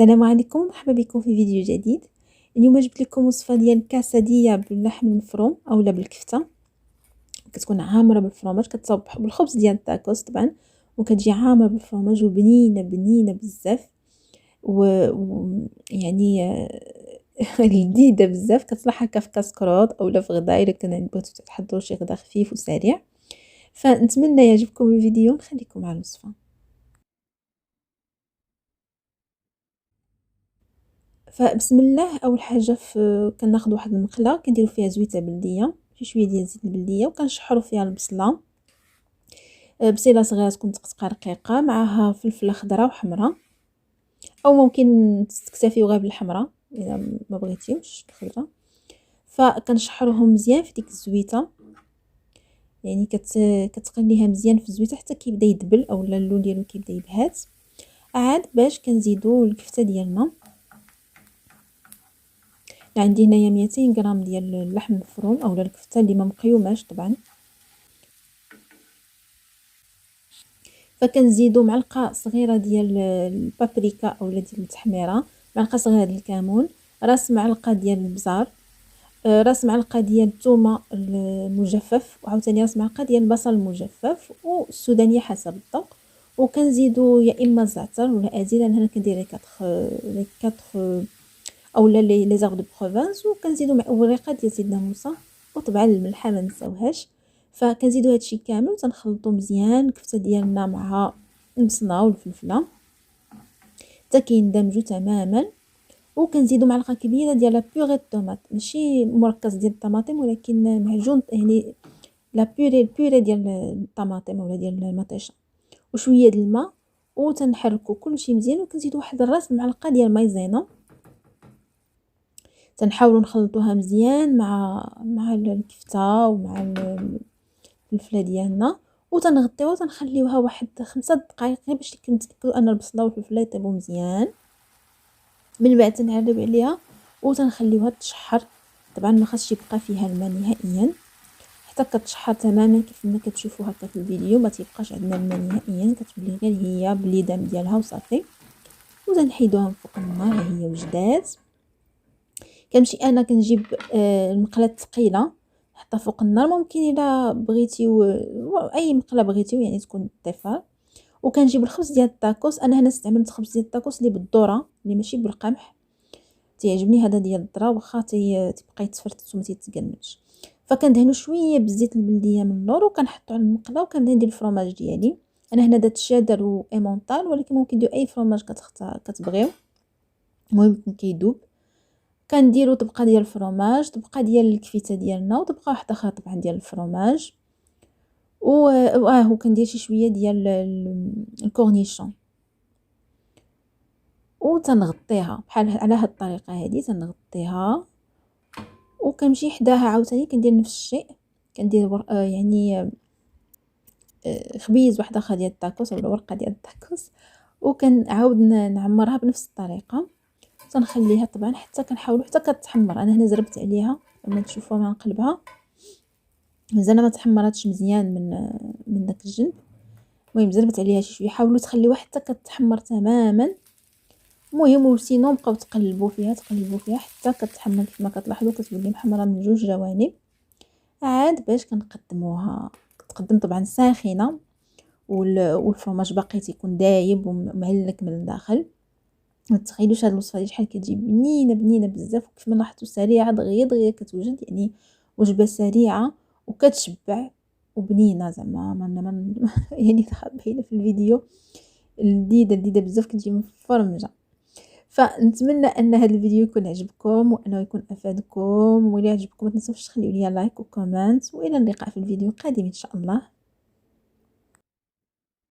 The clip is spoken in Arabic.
السلام عليكم، مرحبا بكم في فيديو جديد. اليوم جبت لكم وصفه ديال الكاسديه باللحم المفروم اولا بالكفته. كتكون عامره بالفرomاج، كتصاوب بالخبز ديال الطاكوس طبعا، وكتجي عامره بالفرomاج وبنينه بنينه بزاف يعني لذيذه بزاف. كتصلح هكا في كاسكروط اولا في غدا الا كان بغيتو تحضروا شي غدا خفيف وسريع. فنتمنى يعجبكم الفيديو، نخليكم مع الوصفه. فبسم الله. اول حاجه كناخذ واحد المقله كنديروا فيها زويته بلديه، شويه ديال الزيت البلديه، وكنشحروا فيها البصله. بصيله صغيره تكون تقطع رقيقه، معها فلفله خضراء وحمراء، او ممكن تكتفيو غير بالحمراء اذا ما بغيتيوش الخضراء. فكنشحروهم مزيان في ديك الزويته، يعني كتقليها مزيان في الزويته حتى كيبدا يدبل اولا اللون ديالو كيبدا يبهات. عاد باش كنزيدوا الكفته ديالنا. عندي هنايا 200 غرام ديال اللحم المفروم اولا الكفته اللي ما مقيوماش طبعا. فكنزيدوا معلقه صغيره ديال البابريكا اولا ديال التحميره، معلقه صغيره ديال الكمون، راس معلقه ديال البزار، راس معلقه ديال الثومه المجفف، وعاوتاني راس معلقه ديال البصل المجفف، والسودانيه حسب الذوق. وكنزيدوا يا اما الزعتر ولا ازيل، انا هنا كندير لي 4 اولا لي زاغ دو بروفانس. وكنزيدوا وريقه ديال سيدنا موسى، وطبعا الملحه ما نساوهاش. فكنزيدوا هادشي كامل وتنخلطوا مزيان الكفته ديالنا مع البصله والفلفله حتى كيندمجوا تماما. وكنزيدوا معلقه كبيره ديال لا بيغي الطوماط، ماشي مركز ديال الطماطم ولكن معجون، يعني لا البيوري ديال الطماطم ولا ديال المطيشه، وشويه د الماء. وتنحركوا كلشي مزيان، وكنزيدوا واحد الراس معلقه ديال المايزينا. تنحاولوا نخلطوها مزيان مع الكفته ومع الفلفله ديالنا، وتنغطيوها وتنخليوها واحد 5 دقائق غير باش نتاكدوا ان البصله والفلفله يطيبوا مزيان. من بعد تنعلب عليها وتنخليوها تشحر. طبعا ما خاصش يبقى فيها الماء نهائيا، حتى كتشحر تماما كيف ما كتشوفوا هكا في الفيديو. ما تيبقاش عندنا الماء نهائيا، كتولي غير هي بالليدام ديالها وصافي. وتنحيدوها من فوق النار، ها هي وجدات. كنمشي انا كنجيب المقله الثقيله نحطها فوق النار، ممكن الا بغيتيو اي مقله بغيتيو يعني تكون طيفار. وكنجيب الخبز ديال الطاكوس، انا هنا استعملت خبز ديال الطاكوس اللي بالذره اللي ماشي بالقمح، تيعجبني هذا ديال الذره، واخا تيبقى يتفرتت وما تيتقلمش. فكندهنو شويه بالزيت البلديه من اللور، وكنحطو على المقله، وكنبدا ندير الفرماج ديالي. انا هنا درت شادر وايمونطال، ولكن ممكن ديروا اي فرماج كتبغيو، المهم يكون كيذوب. كنديروا طبقه ديال الفرماج، طبقه ديال الكفته ديالنا، وطبقه واحده اخرى طبعا ديال الفرماج. وكندير شي شويه ديال الكورنيشون، وتنغطيها بحال على هاد الطريقه هذه. تنغطيها وكنمشي حداها عاوتاني كندير نفس الشيء. كندير يعني خبيز واحده اخرى ديال الطاكوس ولا ورقه ديال الطاكوس، وكنعاود نعمرها بنفس الطريقه. تنخليها طبعا حتى كنحاولوا حتى كتحمر. انا هنا زربت عليها لما تشوفوها ما نقلبها مزال ما تحمراتش مزيان من داك الجنب. المهم زربت عليها شي شويه، حاولوا تخليوها حتى كتحمر تماما. المهم وسينو بقاو تقلبوا فيها حتى كتحمر. كيف ما كتلاحظوا كتولي محمره من جوج جوانب. عاد باش كنقدموها، كتقدم طبعا ساخنه، والفرماج باقي تيكون دايب ومهلك من الداخل. ما تخيلوش هاد الوصفه دي شحال كتجي بنينه بزاف، وكيف ما لاحظتوا سريعه دغيا كتوجد، يعني وجبه سريعه وكتشبع وبنينه زعما من يعني باينه في الفيديو لذيذه بزاف، كتجي مفرمجه. فنتمنى ان هذا الفيديو يكون عجبكم وانه يكون افادكم، وإلا عجبكم ما تنسوش تخليوا لي لايك وكومنت، والى اللقاء في الفيديو القادم ان شاء الله.